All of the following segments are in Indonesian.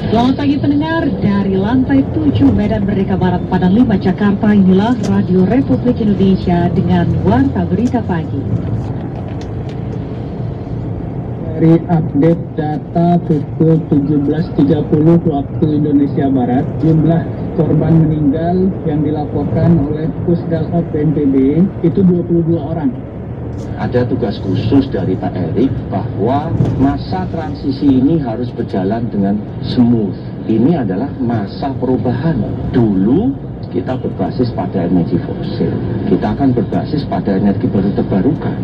Selamat pagi pendengar, dari lantai 7 Medan Merdeka Barat Padang 5 Jakarta, inilah Radio Republik Indonesia dengan Warta Berita Pagi. Dari update data pukul 17.30 waktu Indonesia Barat, jumlah korban meninggal yang dilaporkan oleh Pusdalop BNPB itu 22 orang. Ada tugas khusus dari Pak Erik bahwa masa transisi ini harus berjalan dengan smooth. Ini adalah masa perubahan. Dulu kita berbasis pada energi fosil, kita akan berbasis pada energi baru terbarukan.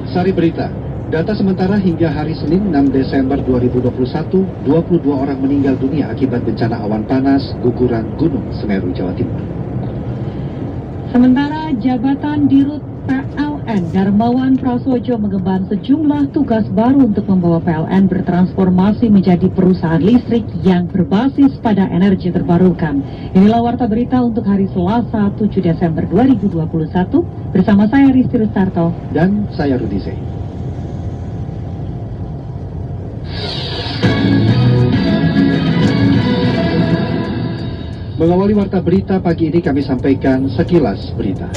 Sari Berita, data sementara hingga hari Senin 6 Desember 2021, 22 orang meninggal dunia akibat bencana awan panas guguran Gunung Semeru, Jawa Timur. Sementara jabatan Dirut PLN Darmawan Prasojo mengemban sejumlah tugas baru untuk membawa PLN bertransformasi menjadi perusahaan listrik yang berbasis pada energi terbarukan. Inilah Warta Berita untuk hari Selasa 7 Desember 2021 bersama saya Risti Rustarto Dan saya Rudi Zey. Mengawali Warta Berita pagi ini kami sampaikan sekilas berita.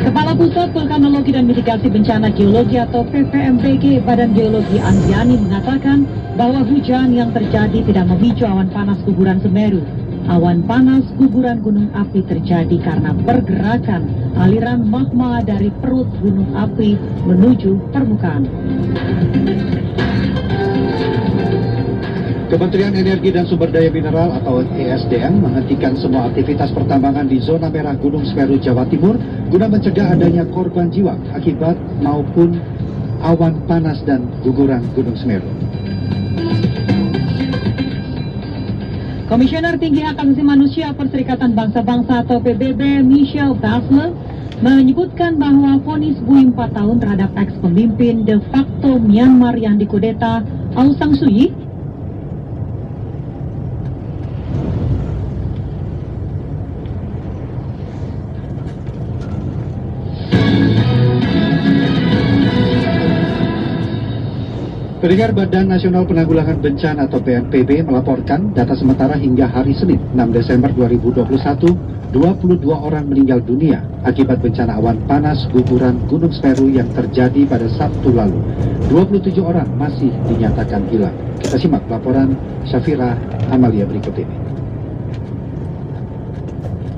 Kepala Pusat Vulkanologi dan Mitigasi Bencana Geologi atau PVMBG Badan Geologi Andiani mengatakan bahwa hujan yang terjadi tidak memicu awan panas guguran Semeru. Awan panas guguran gunung api terjadi karena pergerakan aliran magma dari perut gunung api menuju permukaan. Kementerian Energi dan Sumber Daya Mineral atau ESDM menghentikan semua aktivitas pertambangan di zona merah Gunung Semeru, Jawa Timur guna mencegah adanya korban jiwa akibat maupun awan panas dan guguran Gunung Semeru. Komisioner Tinggi Hak Asasi Manusia Perserikatan Bangsa-Bangsa atau PBB Michelle Bachelet menyebutkan bahwa vonis bui 4 tahun terhadap eks-pemimpin de facto Myanmar yang dikudeta Aung San Suu Kyi Pendengar, Badan Nasional Penanggulangan Bencana atau BNPB melaporkan data sementara hingga hari Senin 6 Desember 2021, 22 orang meninggal dunia akibat bencana awan panas guguran Gunung Semeru yang terjadi pada Sabtu lalu. 27 orang masih dinyatakan hilang. Kita simak laporan Syafira Amalia berikut ini.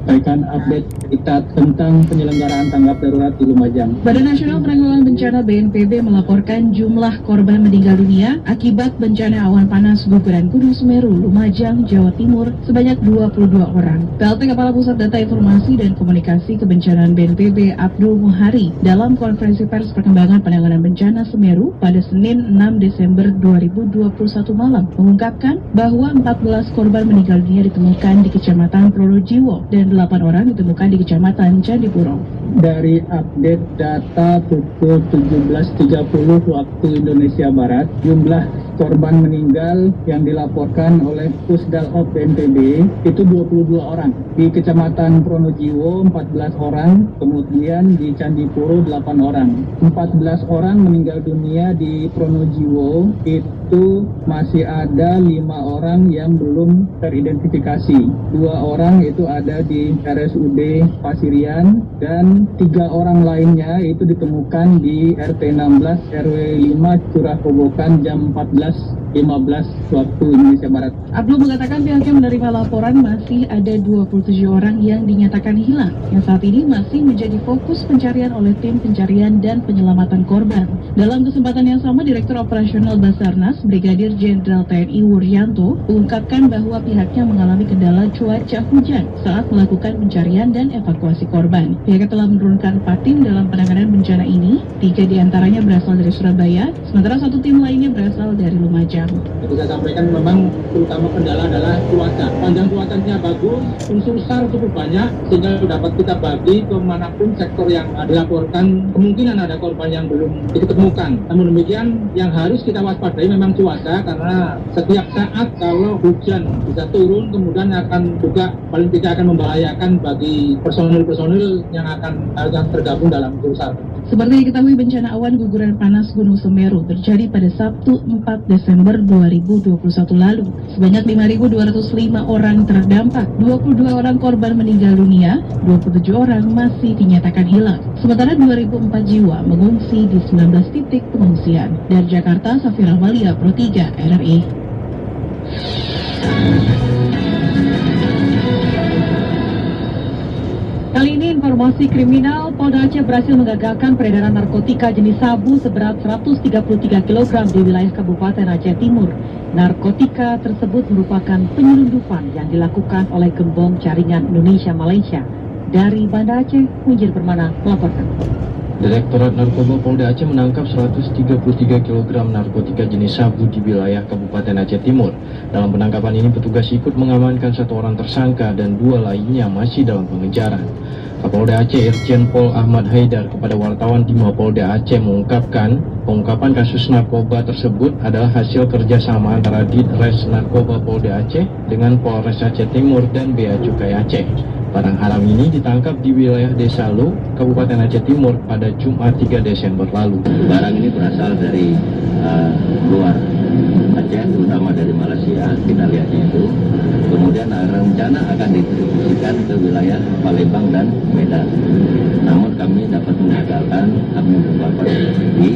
Sampaikan update kita tentang penyelenggaraan tanggap darurat di Lumajang. Badan Nasional Penanggulangan Bencana BNPB melaporkan jumlah korban meninggal dunia akibat bencana awan panas guguran Gunung Semeru, Lumajang, Jawa Timur sebanyak 22 orang. PLT Kepala Pusat Data Informasi dan Komunikasi Kebencanaan BNPB Abdul Muhari dalam konferensi pers perkembangan penanganan bencana Semeru pada Senin 6 Desember 2021 malam mengungkapkan bahwa 14 korban meninggal dunia ditemukan di Kecamatan Pronojiwo dan 8 orang ditemukan di Kecamatan Candipuro. Dari update data pukul 17.30 waktu Indonesia Barat, jumlah korban meninggal yang dilaporkan oleh Pusdalop BNPB itu 22 orang. Di Kecamatan Pronojiwo 14 orang, kemudian di Candipuro 8 orang. 14 orang meninggal dunia di Pronojiwo, itu masih ada 5 orang yang belum teridentifikasi. 2 orang itu ada di RSUD Pasirian dan 3 orang lainnya itu ditemukan di RT 16 RW 5 Curah Kobokan jam 14.15 waktu Indonesia Barat. Abdul mengatakan pihaknya menerima laporan masih ada 27 orang yang dinyatakan hilang, yang saat ini masih menjadi fokus pencarian oleh tim pencarian dan penyelamatan korban. Dalam kesempatan yang sama, Direktur Operasional Basarnas Brigadir Jenderal TNI Wuryanto mengungkapkan bahwa pihaknya mengalami kendala cuaca hujan saat melakukan melakukan pencarian dan evakuasi korban. Pihaknya telah menurunkan 4 tim dalam penanganan bencana ini, 3 diantaranya berasal dari Surabaya, sementara 1 tim lainnya berasal dari Lumajang. Jadi saya sampaikan memang terutama kendala adalah cuaca. Panjang cuacanya bagus, unsur SAR cukup banyak, sehingga dapat kita bagi kemanapun sektor yang dilaporkan kemungkinan ada korban yang belum ditemukan. Namun demikian, yang harus kita waspadai memang cuaca, karena setiap saat kalau hujan bisa turun, kemudian akan juga paling tidak akan membahayakan bagi personil-personil yang akan tergabung dalam unsur SAR. Seperti diketahui, bencana awan guguran panas Gunung Semeru terjadi pada Sabtu 4 Desember 2021 lalu. Sebanyak 5.205 orang terdampak, 22 orang korban meninggal dunia, 27 orang masih dinyatakan hilang. Sementara 2.004 jiwa mengungsi di 19 titik pengungsian. Dari Jakarta, Safira Malia, Pro 3 RRI. Kali ini informasi kriminal, Polda Aceh berhasil menggagalkan peredaran narkotika jenis sabu seberat 133 kg di wilayah Kabupaten Aceh Timur. Narkotika tersebut merupakan penyelundupan yang dilakukan oleh gembong jaringan Indonesia-Malaysia. Dari Banda Aceh, Munjir Permana melaporkan. Direktorat Narkoba Polda Aceh menangkap 133 kg narkotika jenis sabu di wilayah Kabupaten Aceh Timur. Dalam penangkapan ini, petugas ikut mengamankan 1 orang tersangka dan 2 lainnya masih dalam pengejaran. Kapolda Aceh Irjen Pol Ahmad Haidar kepada wartawan di Mapolda Aceh mengungkapkan pengungkapan kasus narkoba tersebut adalah hasil kerjasama antara Ditres Narkoba Polda Aceh dengan Polres Aceh Timur dan Bea Cukai Aceh. Barang haram ini ditangkap di wilayah Desa Lo, Kabupaten Aceh Timur pada Jumat 3 Desember lalu. Barang ini berasal dari luar Aceh, terutama dari Malaysia, kita lihatnya itu. Kemudian rencana akan didistribusikan ke wilayah Palembang dan Medan. Namun kami dapat menggagalkan, kami melakukan di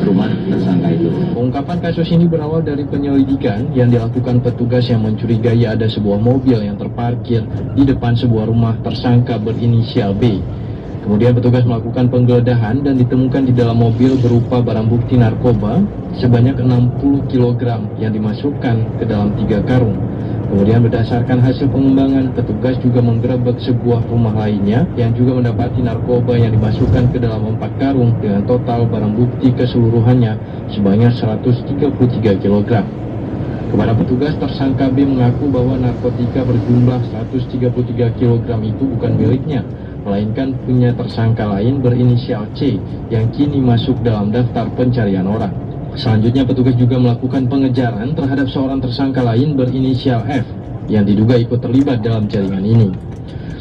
rumah tersangka itu. Pengungkapan kasus ini berawal dari penyelidikan yang dilakukan petugas yang mencurigai ada sebuah mobil yang terparkir di depan sebuah rumah tersangka berinisial B. Kemudian petugas melakukan penggeledahan dan ditemukan di dalam mobil berupa barang bukti narkoba sebanyak 60 kg yang dimasukkan ke dalam 3 karung. Kemudian berdasarkan hasil pengembangan, petugas juga menggerebek sebuah rumah lainnya yang juga mendapati narkoba yang dimasukkan ke dalam 4 karung dengan total barang bukti keseluruhannya sebanyak 133 kg. Kepada petugas, tersangka B mengaku bahwa narkotika berjumlah 133 kg itu bukan miliknya, melainkan punya tersangka lain berinisial C yang kini masuk dalam daftar pencarian orang. Selanjutnya, petugas juga melakukan pengejaran terhadap seorang tersangka lain berinisial F yang diduga ikut terlibat dalam jaringan ini.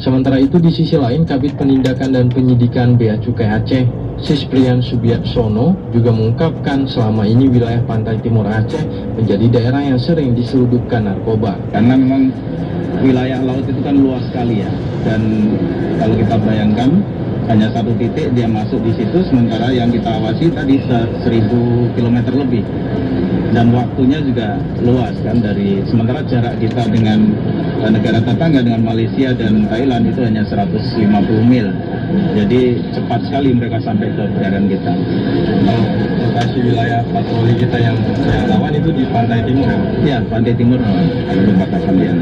Sementara itu, di sisi lain, Kabid Penindakan dan Penyidikan Bea Cukai Aceh, Sisprian Subiaksono, juga mengungkapkan selama ini wilayah pantai timur Aceh menjadi daerah yang sering diselundupkan narkoba. Karena memang wilayah laut itu kan luas sekali ya, dan kalau kita bayangkan hanya 1 titik dia masuk di situ, sementara yang kita awasi tadi 1000 km lebih, dan waktunya juga luas kan, dari sementara jarak kita dengan negara tetangga dengan Malaysia dan Thailand itu hanya 150 mil, jadi cepat sekali mereka sampai ke perairan kita. Kalau lokasi wilayah patroli kita yang rawan itu di pantai timur ya? Ya, pantai timur perbatasan dia.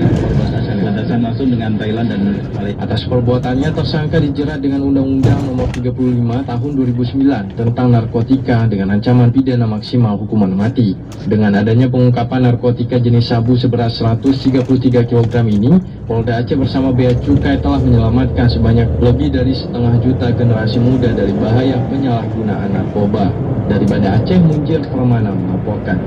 Perbatasan langsung dengan Thailand dan Malaysia. Atas perbuatannya, tersangka dijerat dengan Undang-Undang Nomor 35 Tahun 2009 tentang narkotika dengan ancaman pidana maksimal hukuman mati. Dengan adanya pengungkapan narkotika jenis sabu seberat 133 kg ini, Polda Aceh bersama Bea Cukai telah menyelamatkan sebanyak lebih dari 1,5 juta generasi muda dari bahaya penyalahgunaan narkoba. Dari Banda Aceh, Munjir Permana melaporkan.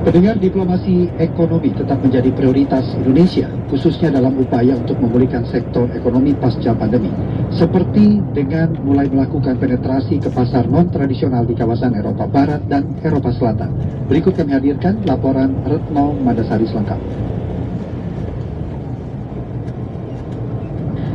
Pendengar, diplomasi ekonomi tetap menjadi prioritas Indonesia, khususnya dalam upaya untuk memulihkan sektor ekonomi pasca pandemi, seperti dengan mulai melakukan penetrasi ke pasar non-tradisional di kawasan Eropa Barat dan Eropa Selatan. Berikut kami hadirkan laporan Retno Mandasari selengkap.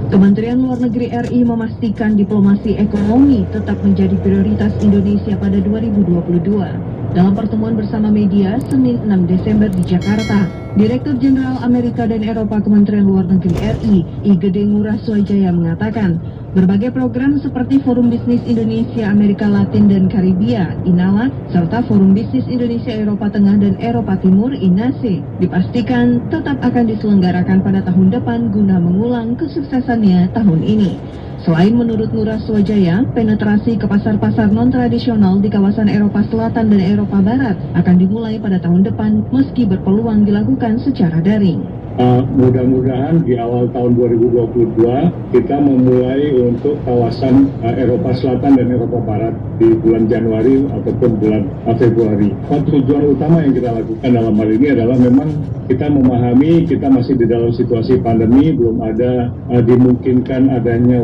Kementerian Luar Negeri RI memastikan diplomasi ekonomi tetap menjadi prioritas Indonesia pada 2022. Dalam pertemuan bersama media Senin 6 Desember di Jakarta, Direktur Jenderal Amerika dan Eropa Kementerian Luar Negeri RI, Igede Ngurah Swajaya mengatakan, Berbagai program seperti Forum Bisnis Indonesia Amerika Latin dan Karibia (INALAK) serta Forum Bisnis Indonesia Eropa Tengah dan Eropa Timur (INASE) dipastikan tetap akan diselenggarakan pada tahun depan guna mengulang kesuksesannya tahun ini. Selain menurut Ngurah Swajaya, penetrasi ke pasar-pasar non-tradisional di kawasan Eropa Selatan dan Eropa Barat akan dimulai pada tahun depan meski berpeluang dilakukan secara daring. Mudah-mudahan di awal tahun 2022 kita memulai untuk kawasan Eropa Selatan dan Eropa Barat di bulan Januari ataupun bulan Februari. Tujuan utama yang kita lakukan dalam hal ini adalah memang kita memahami kita masih di dalam situasi pandemi, belum ada dimungkinkan adanya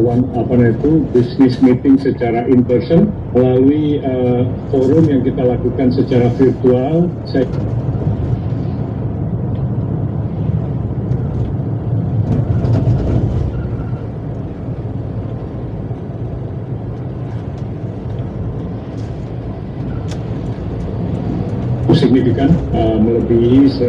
business meeting secara in person melalui forum yang kita lakukan secara virtual. Signifikan melebihi 10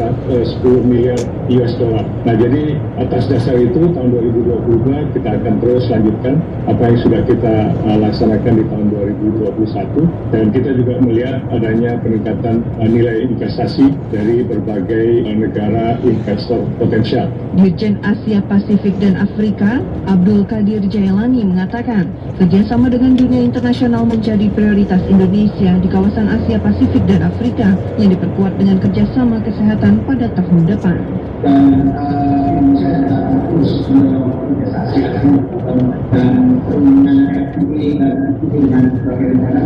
miliar US dollar. Nah, jadi atas dasar itu tahun 2022 kita akan terus lanjutkan apa yang sudah kita laksanakan di tahun 2021, dan kita juga melihat adanya peningkatan nilai investasi dari berbagai negara investor potensial. Dirjen Asia Pasifik dan Afrika, Abdul Qadir Jailani mengatakan, kerjasama dengan dunia internasional menjadi prioritas Indonesia di kawasan Asia Pasifik dan Afrika yang diperkuat dengan kerjasama kesehatan pada tahun depan. Dan saya terus investasi dan perundingan dengan bagaimana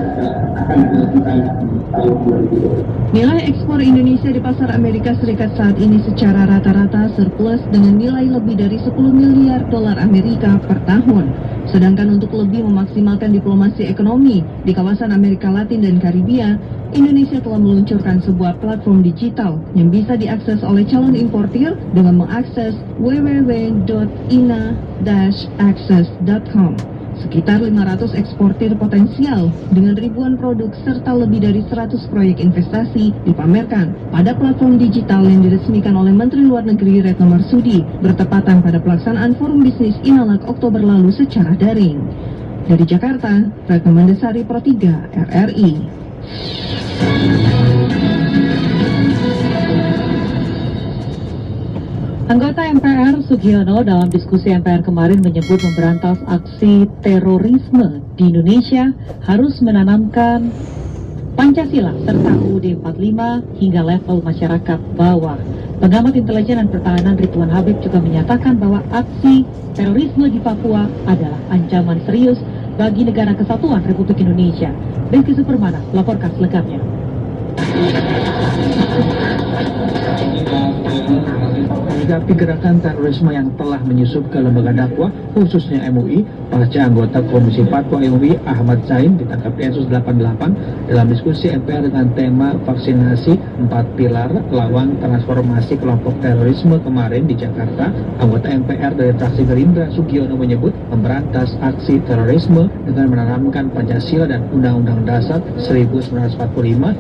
akan dilakukan tahun 2020. Nilai ekspor Indonesia di pasar Amerika Serikat saat ini secara rata-rata surplus dengan nilai lebih dari 10 miliar dolar Amerika per tahun. Sedangkan untuk lebih memaksimalkan diplomasi ekonomi di kawasan Amerika Latin dan Karibia, Indonesia telah meluncurkan sebuah platform digital yang bisa diakses oleh calon importir dengan mengakses www.ina-access.com. Sekitar 500 eksportir potensial dengan ribuan produk serta lebih dari 100 proyek investasi dipamerkan pada platform digital yang diresmikan oleh Menteri Luar Negeri Retno Marsudi bertepatan pada pelaksanaan Forum Bisnis INALAK Oktober lalu secara daring. Dari Jakarta, Retno Mandasari, Pro 3, RRI. Anggota MPR Sugiono dalam diskusi MPR kemarin menyebut memberantas aksi terorisme di Indonesia harus menanamkan Pancasila serta UUD 45 hingga level masyarakat bawah. Pengamat intelijen dan pertahanan Ridwan Habib juga menyatakan bahwa aksi terorisme di Papua adalah ancaman serius bagi negara kesatuan Republik Indonesia. Rizky Supermana melaporkan selengkapnya. Menanggapi gerakan terorisme yang telah menyusup ke lembaga dakwah, khususnya MUI, pasca anggota Komisi Fatwa MUI Ahmad Zain ditangkap Densus 88 dalam diskusi MPR dengan tema vaksinasi 4 pilar lawan transformasi kelompok terorisme kemarin di Jakarta. Anggota MPR dari fraksi Gerindra Sugiono menyebut memberantas aksi terorisme dengan menanamkan Pancasila dan Undang-Undang Dasar 1945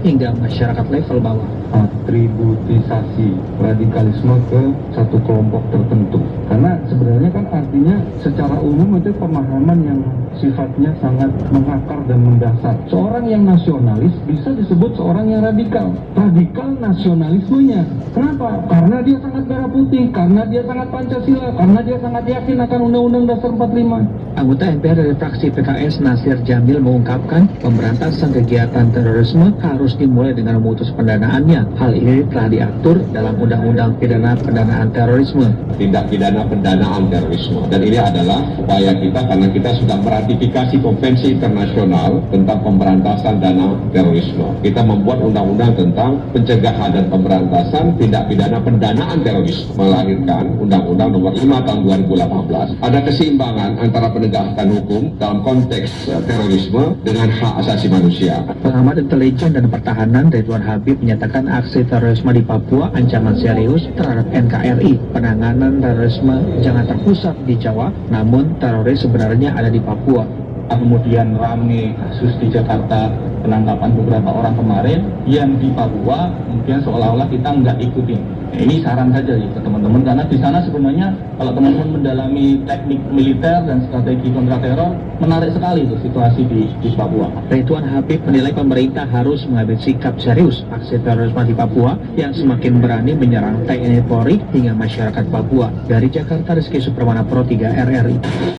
hingga masyarakat level bawah. Atributisasi radikalisme ke satu kelompok tertentu, karena sebenarnya kan artinya secara umum itu pemahaman yang sifatnya sangat mengakar dan mendasar. Seorang yang nasionalis bisa disebut seorang yang radikal. Radikal nasionalismenya. Kenapa? Karena dia sangat merah putih, karena dia sangat Pancasila, karena dia sangat yakin akan Undang-Undang Dasar 45. Anggota MPR dari fraksi PKS Nasir Jamil mengungkapkan pemberantasan kegiatan terorisme harus dimulai dengan memutus pendanaannya. Hal ini telah diatur dalam Undang-Undang Pidana Pendanaan Terorisme. Tindak pidana pendanaan terorisme, dan ini adalah upaya kita karena kita sudah meratifikasi Konvensi Internasional tentang Pemberantasan Dana Terorisme. Kita membuat undang-undang tentang pencegahan dan pemberantasan tindak pidana pendanaan terorisme, melahirkan Undang-Undang Nomor 5 Tahun 2018. Ada keseimbangan antara penegakan hukum dalam konteks terorisme dengan hak asasi manusia. Pengamat intelijen dan pertahanan Ridwan Habib menyatakan aksi terorisme di Papua ancaman serius terhadap NKRI. Penanganan terorisme jangan terpusat di Jawa, namun teroris sebenarnya ada di Papua. kemudian rame kasus di Jakarta, penangkapan beberapa orang kemarin, yang di Papua kemudian seolah-olah kita nggak ikutin. Ini saran saja ya ke teman-teman, karena di sana sebenarnya kalau teman-teman mendalami teknik militer dan strategi kontrateror, menarik sekali tuh situasi di Papua. Ridwan Habib menilai pemerintah harus mengambil sikap serius aksi terorisme di Papua yang semakin berani menyerang TNI Polri hingga masyarakat Papua. Dari Jakarta, Rizky Supremana, Pro 3 RRI.